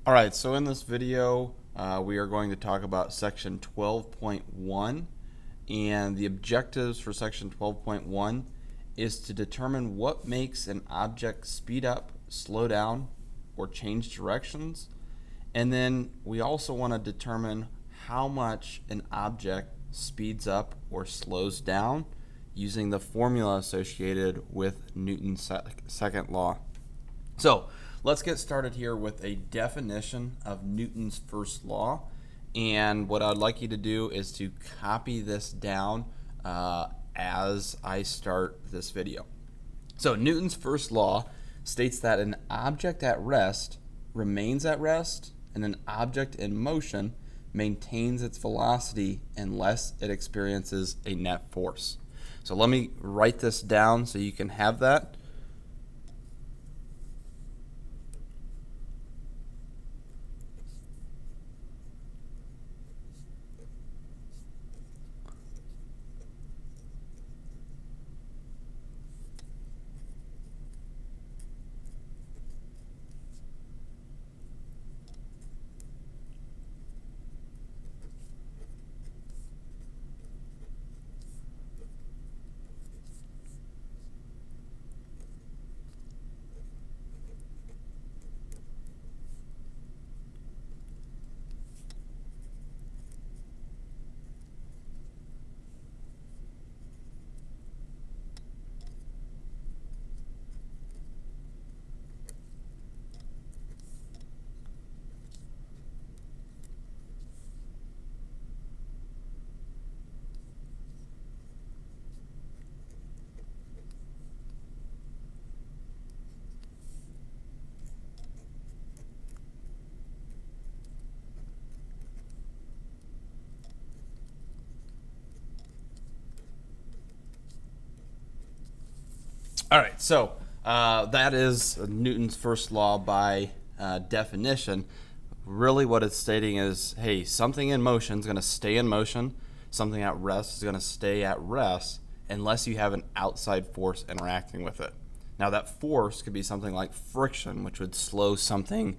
All right, so in this video, we are going to talk about section 12.1, and the objectives for section 12.1 is to determine what makes an object speed up, slow down, or change directions. And then we also want to determine how much an object speeds up or slows down using the formula associated with Newton's second law. So let's get started here with a definition of Newton's first law. And what I'd like you to do is to copy this down as I start this video. So Newton's first law states that an object at rest remains at rest, and an object in motion maintains its velocity unless it experiences a net force. So let me write this down so you can have that. All right, so that is Newton's first law by definition. Really what it's stating is, hey, something in motion is going to stay in motion, something at rest is going to stay at rest unless you have an outside force interacting with it. Now that force could be something like friction, which would slow something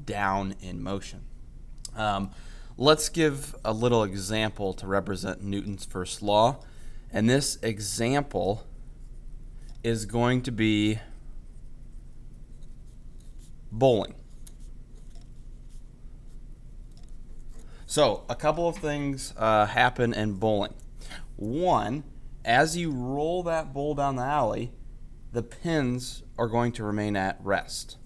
down in motion. Let's give a little example to represent Newton's first law. And this example is going to be bowling. So a couple of things happen in bowling. One, as you roll that ball down the alley, the pins are going to remain at rest.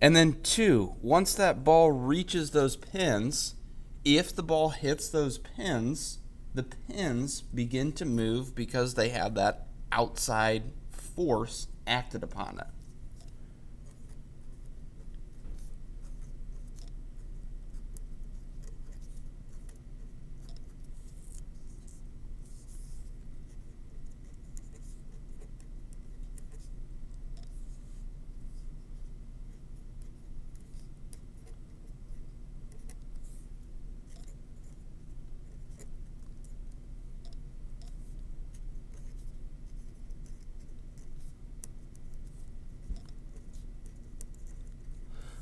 And then two, once that ball reaches those pins, if the ball hits those pins, the pins begin to move because they have that outside force acted upon it.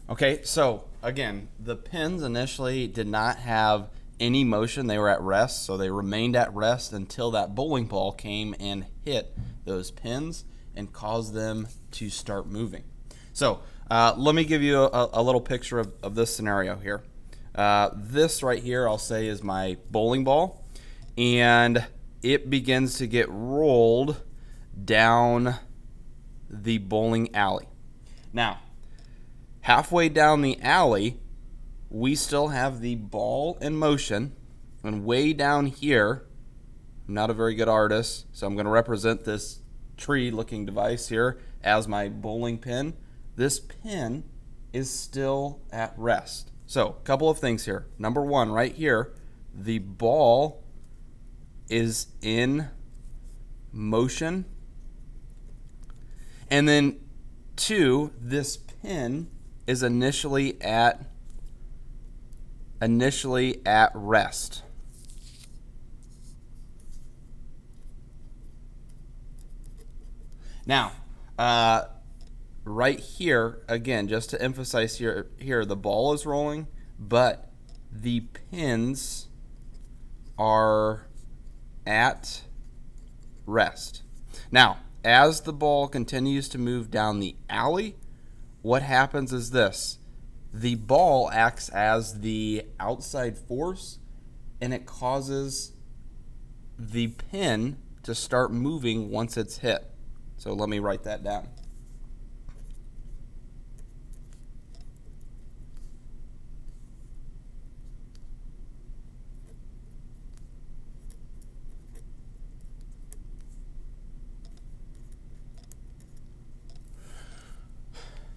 Okay, so again, the pins initially did not have any motion. They were at rest, so they remained at rest until that bowling ball came and hit those pins and caused them to start moving. So let me give you a little picture of this scenario here. This right here, I'll say, is my bowling ball, and it begins to get rolled down the bowling alley. Now, halfway down the alley, we still have the ball in motion, and way down here, I'm not a very good artist, so I'm going to represent this tree-looking device here as my bowling pin. This pin is still at rest. So, a couple of things here. Number one, right here, the ball is in motion. And then 2, this pin is initially at rest. Now, right here, again, just to emphasize here, the ball is rolling, but the pins are at rest. Now, as the ball continues to move down the alley, what happens is this. The ball acts as the outside force, and it causes the pin to start moving once it's hit. So let me write that down.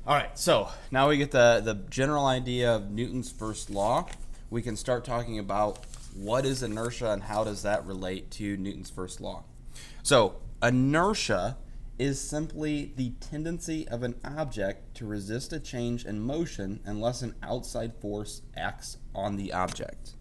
All right, so now we get the general idea of Newton's first law. We can start talking about what is inertia and how does that relate to Newton's first law. So inertia is simply the tendency of an object to resist a change in motion unless an outside force acts on the object.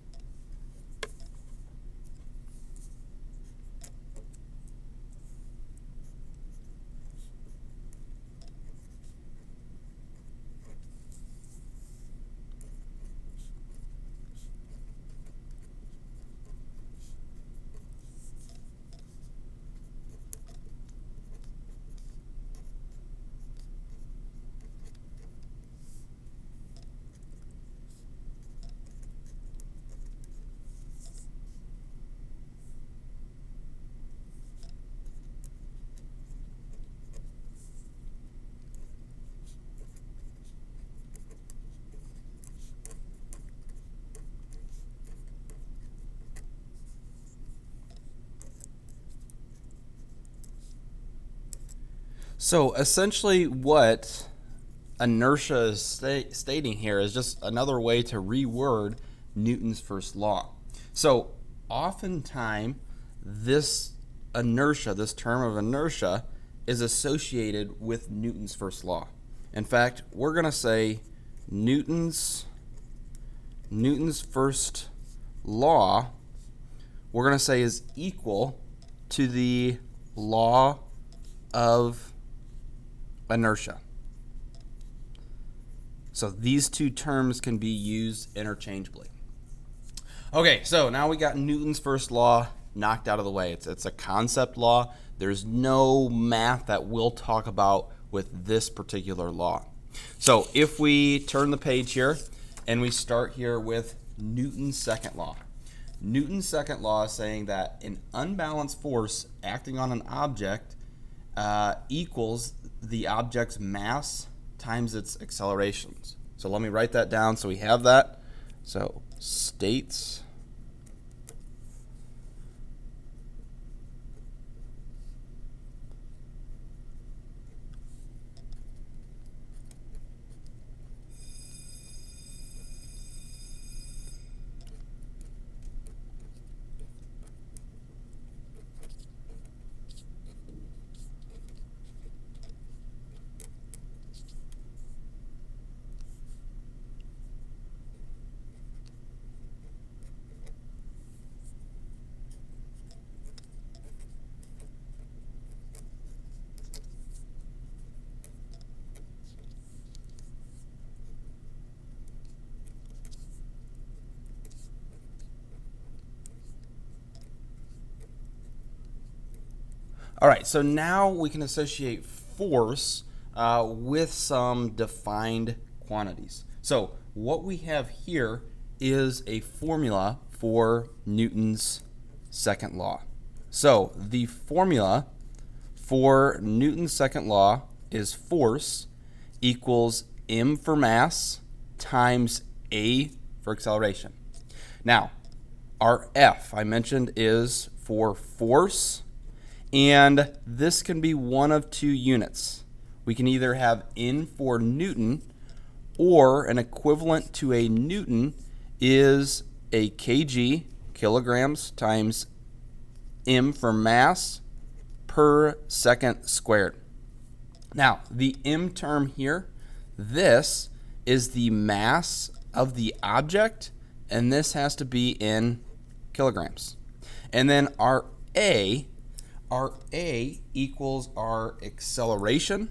So essentially what inertia is stating here is just another way to reword Newton's first law. So oftentimes this inertia, this term of inertia, is associated with Newton's first law. In fact, we're going to say Newton's first law, we're going to say is equal to the law of inertia. So these two terms can be used interchangeably. Okay, so now we got Newton's first law knocked out of the way. It's a concept law. There's no math that we'll talk about with this particular law. So if we turn the page here and we start here with Newton's second law. Newton's second law is saying that an unbalanced force acting on an object equals the object's mass times its accelerations. So let me write that down so we have that. So states All right, so now we can associate force with some defined quantities. So what we have here is a formula for Newton's second law. So the formula for Newton's second law is force equals m for mass times a for acceleration. Now, our F, I mentioned, is for force, and this can be one of two units. We can either have N for Newton, or an equivalent to a Newton is a kg, kilograms, times m for mass per second squared. Now, the m term here, this is the mass of the object, and this has to be in kilograms. And then our A equals our acceleration.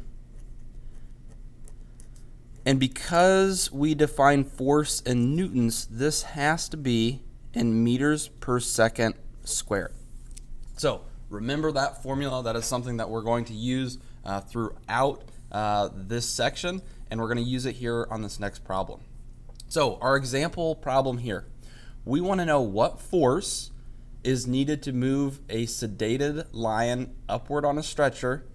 And because we define force in newtons, this has to be in meters per second squared. So remember that formula. That is something that we're going to use throughout this section, and we're going to use it here on this next problem. So our example problem here, we want to know what force is needed to move a sedated lion upward on a stretcher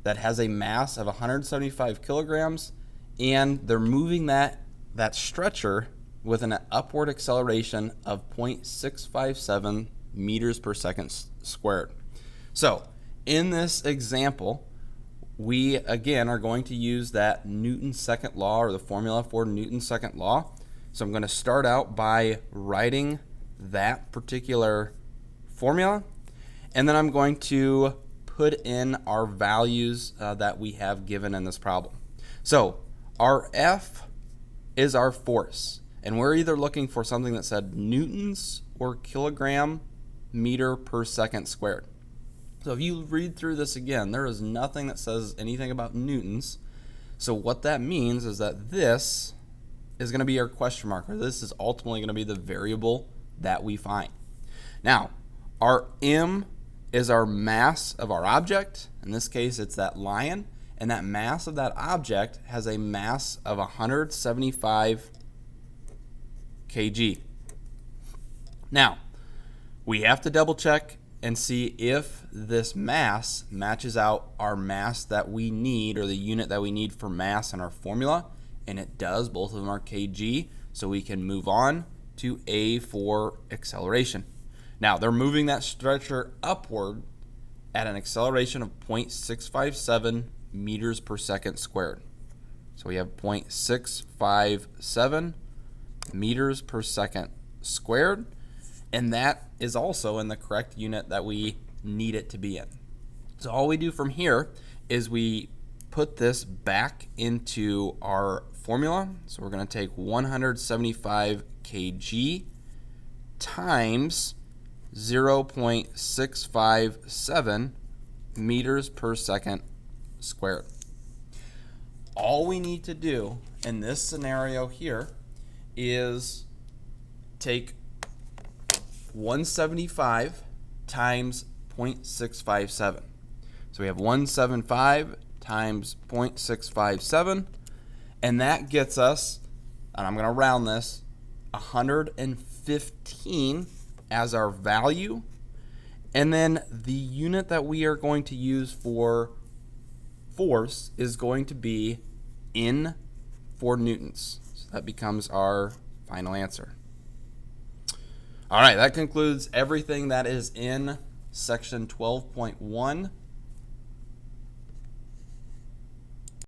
that has a mass of 175 kilograms, and they're moving that stretcher with an upward acceleration of 0.657 meters per second squared. So in this example, we again are going to use that Newton's second law, or the formula for Newton's second law. So I'm going to start out by writing that particular formula, and then I'm going to put in our values that we have given in this problem. So our F is our force, and we're either looking for something that said newtons or kilogram meter per second squared. So if you read through this again, there is nothing that says anything about newtons. So what that means is that this is going to be our question mark, or this is ultimately going to be the variable that we find. Now, our m is our mass of our object. In this case, it's that lion, and that mass of that object has a mass of 175 kg. Now, we have to double check and see if this mass matches out our mass that we need, or the unit that we need for mass in our formula, and it does. Both of them are kg, so we can move on to A for acceleration. Now, they're moving that stretcher upward at an acceleration of 0.657 meters per second squared. So we have 0.657 meters per second squared, and that is also in the correct unit that we need it to be in. So all we do from here is we put this back into our formula. So we're going to take 175 kg times 0.657 meters per second squared. All we need to do in this scenario here is take 175 times 0.657. So we have 175 times 0.657, and that gets us, and I'm going to round this, 115 as our value. And then the unit that we are going to use for force is going to be in for newtons. So that becomes our final answer. All right, that concludes everything that is in section 12.1